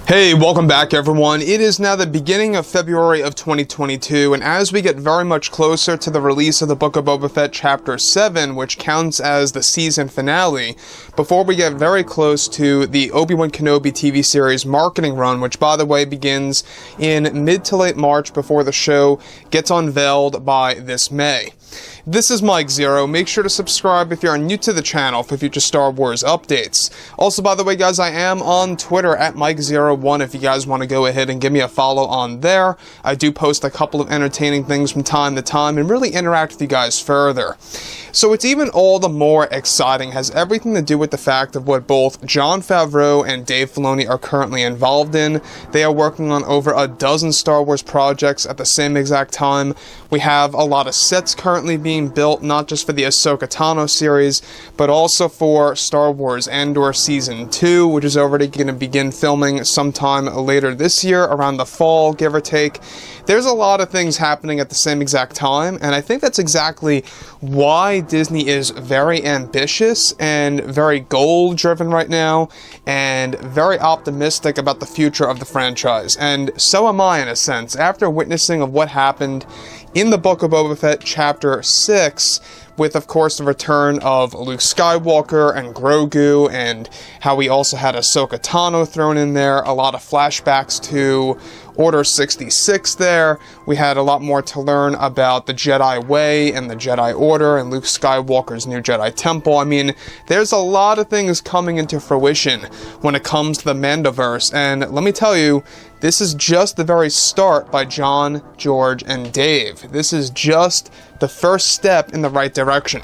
Hey, welcome back everyone. It is now the beginning of February of 2022, and as we get very much closer to the release of the Book of Boba Fett Chapter 7, which counts as the season finale, before we get very close to the Obi-Wan Kenobi TV series marketing run, which by the way begins in mid to late March before the show gets unveiled by this May. This is Mike Zero. Make sure to subscribe if you're new to the channel for future Star Wars updates. Also, by the way, guys, I am on Twitter at Mike01 if you guys want to go ahead and give me a follow on there. I do post a couple of entertaining things from time to time and really interact with you guys further. So it's even all the more exciting, has everything to do with the fact of what both Jon Favreau and Dave Filoni are currently involved in. They are working on over a dozen Star Wars projects at the same exact time. We have a lot of sets currently being built, not just for the Ahsoka Tano series, but also for Star Wars Andor Season 2, which is already going to begin filming sometime later this year, around the fall, give or take. There's a lot of things happening at the same exact time, and I think that's exactly why Disney is very ambitious and very goal-driven right now, and very optimistic about the future of the franchise. And so am I, in a sense, after witnessing of what happened in the Book of Boba Fett Chapter 6, with, of course, the return of Luke Skywalker and Grogu, and how we also had Ahsoka Tano thrown in there, a lot of flashbacks to Order 66 there. We had a lot more to learn about the Jedi Way and the Jedi Order and Luke Skywalker's new Jedi Temple. I mean, there's a lot of things coming into fruition when it comes to the Mandoverse, and let me tell you, this is just the very start by Jon, George, and Dave. This is just the first step in the right direction.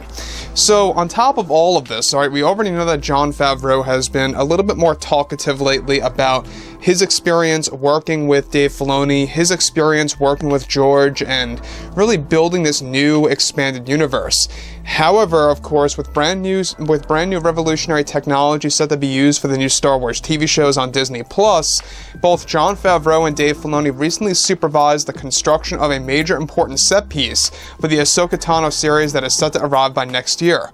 So, on top of all of this, alright, we already know that Jon Favreau has been a little bit more talkative lately about his experience working with Dave Filoni, his experience working with George, and really building this new expanded universe. However, of course, with brand new revolutionary technology set to be used for the new Star Wars TV shows on Disney+, both Jon Favreau and Dave Filoni recently supervised the construction of a major important set piece for the Ahsoka Tano series that is set to arrive by next year.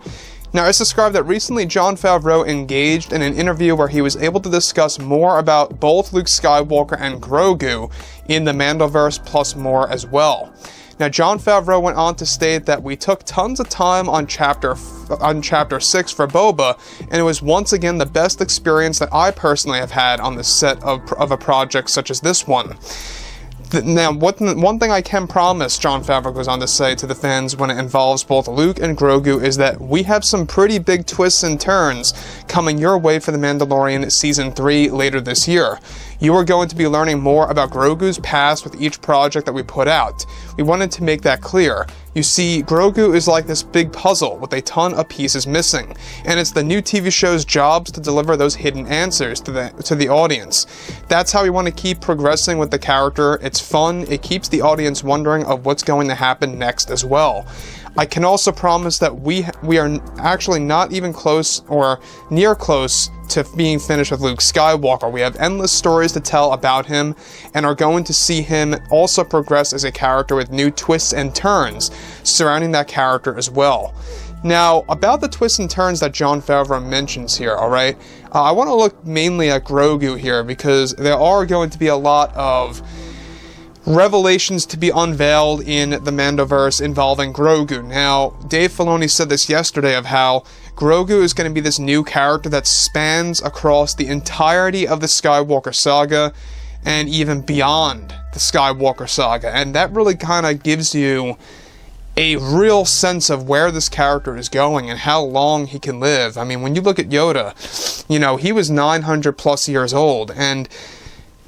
Now, it's described that recently Jon Favreau engaged in an interview where he was able to discuss more about both Luke Skywalker and Grogu in the Mandoverse, plus more as well. Now, Jon Favreau went on to state that we took tons of time on Chapter 6 for Boba, and it was once again the best experience that I personally have had on the set of a project such as this one. Now, one thing I can promise, Jon Favreau goes on to say to the fans when it involves both Luke and Grogu, is that we have some pretty big twists and turns coming your way for The Mandalorian Season 3 later this year. You are going to be learning more about Grogu's past with each project that we put out. We wanted to make that clear. You see, Grogu is like this big puzzle with a ton of pieces missing, and it's the new TV show's jobs to deliver those hidden answers to the audience. That's how we want to keep progressing with the character. It's fun, it keeps the audience wondering of what's going to happen next as well. I can also promise that we are actually not even close or near close to being finished with Luke Skywalker. We have endless stories to tell about him, and are going to see him also progress as a character with new twists and turns surrounding that character as well. Now, about the twists and turns that Jon Favreau mentions here, alright, I want to look mainly at Grogu here, because there are going to be a lot of revelations to be unveiled in the Mandoverse involving Grogu. Now, Dave Filoni said this yesterday of how Grogu is going to be this new character that spans across the entirety of the Skywalker saga and even beyond the Skywalker saga, and that really kind of gives you a real sense of where this character is going and how long he can live. I mean, when you look at Yoda, you know, he was 900 plus years old, and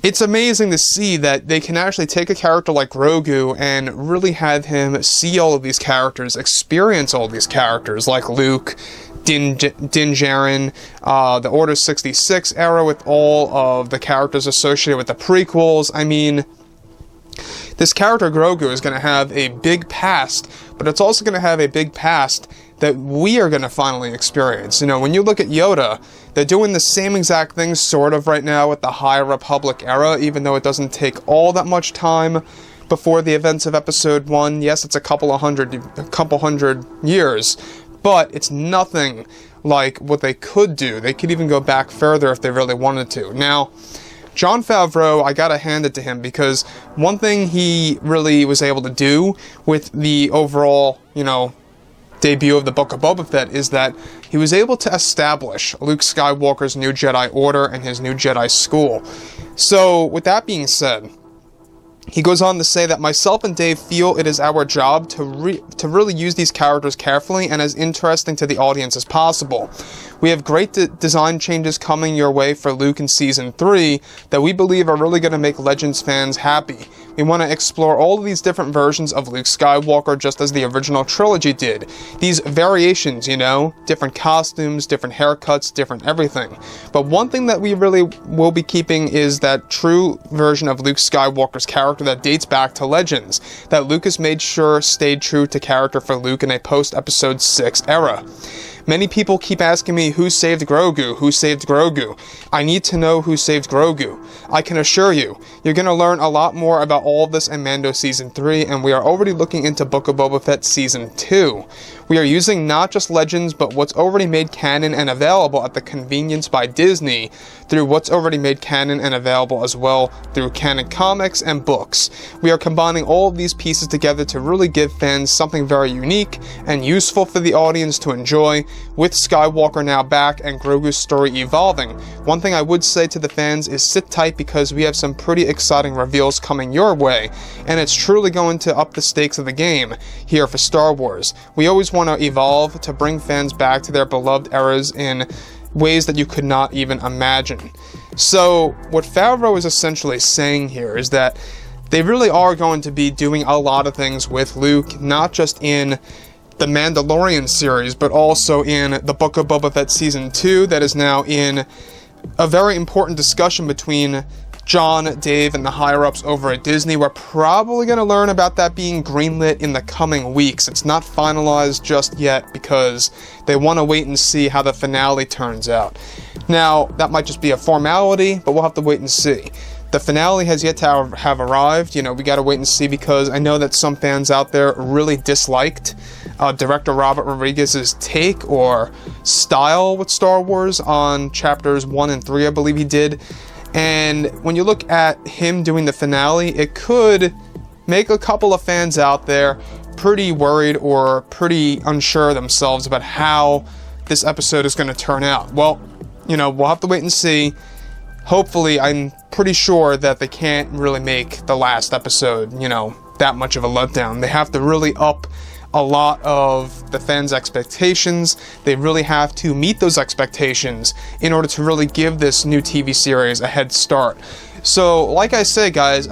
it's amazing to see that they can actually take a character like Grogu and really have him see all of these characters, experience all these characters, like Luke, Din Djarin, the Order 66 era with all of the characters associated with the prequels. I mean, this character Grogu is going to have a big past, but it's also going to have a big past that we are going to finally experience. You know, when you look at Yoda, they're doing the same exact thing sort of right now with the High Republic era, even though it doesn't take all that much time before the events of Episode 1. Yes, it's a couple hundred years, but it's nothing like what they could do. They could even go back further if they really wanted to. Now, Jon Favreau, I gotta hand it to him, because one thing he really was able to do with the overall, debut of the Book of Boba Fett is that he was able to establish Luke Skywalker's new Jedi Order and his new Jedi School. So, with that being said, he goes on to say that myself and Dave feel it is our job to really use these characters carefully and as interesting to the audience as possible. We have great design changes coming your way for Luke in Season 3 that we believe are really going to make Legends fans happy. We want to explore all of these different versions of Luke Skywalker just as the original trilogy did. These variations, different costumes, different haircuts, different everything. But one thing that we really will be keeping is that true version of Luke Skywalker's character that dates back to Legends, that Lucas made sure stayed true to character for Luke in a post-Episode 6 era. Many people keep asking me who saved Grogu, who saved Grogu. I need to know who saved Grogu. I can assure you, you're going to learn a lot more about all of this in Mando Season 3, and we are already looking into Book of Boba Fett Season 2. We are using not just Legends, but what's already made canon and available at the convenience by Disney, through what's already made canon and available as well through canon comics and books. We are combining all of these pieces together to really give fans something very unique and useful for the audience to enjoy, with Skywalker now back and Grogu's story evolving. One thing I would say to the fans is sit tight, because we have some pretty exciting reveals coming your way, and it's truly going to up the stakes of the game here for Star Wars. We always want to evolve to bring fans back to their beloved eras in ways that you could not even imagine. So what Favreau is essentially saying here is that they really are going to be doing a lot of things with Luke, not just in the Mandalorian series, but also in the Book of Boba Fett Season 2 that is now in a very important discussion between Jon, Dave, and the higher-ups over at Disney. We're probably going to learn about that being greenlit in the coming weeks. It's not finalized just yet because they want to wait and see how the finale turns out. Now, that might just be a formality, but we'll have to wait and see. The finale has yet to have arrived. We got to wait and see, because I know that some fans out there really disliked director Robert Rodriguez's take or style with Star Wars on chapters 1 and 3, I believe he did. And when you look at him doing the finale, it could make a couple of fans out there pretty worried or pretty unsure themselves about how this episode is going to turn out. Well, we'll have to wait and see. Hopefully, I'm pretty sure that they can't really make the last episode, that much of a letdown. They have to really up a lot of the fans' expectations. They really have to meet those expectations in order to really give this new TV series a head start. So, like I say, guys,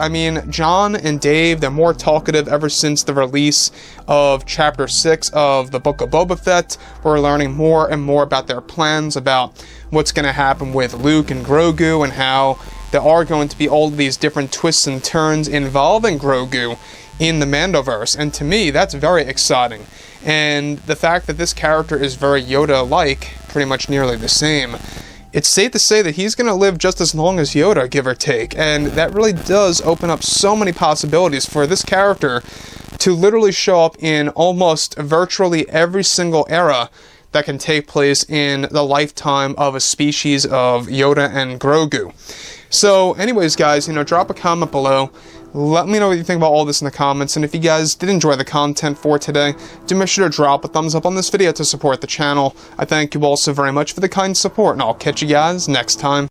Jon and Dave, they're more talkative ever since the release of Chapter 6 of the Book of Boba Fett. We're learning more and more about their plans, about what's going to happen with Luke and Grogu, and how there are going to be all of these different twists and turns involving Grogu in the Mandoverse, and to me, that's very exciting. And the fact that this character is very Yoda-like, pretty much nearly the same, it's safe to say that he's going to live just as long as Yoda, give or take, and that really does open up so many possibilities for this character to literally show up in almost virtually every single era that can take place in the lifetime of a species of Yoda and Grogu. So, anyways, guys, drop a comment below. Let me know what you think about all this in the comments, and if you guys did enjoy the content for today, do make sure to drop a thumbs up on this video to support the channel. I thank you all so very much for the kind support, and I'll catch you guys next time.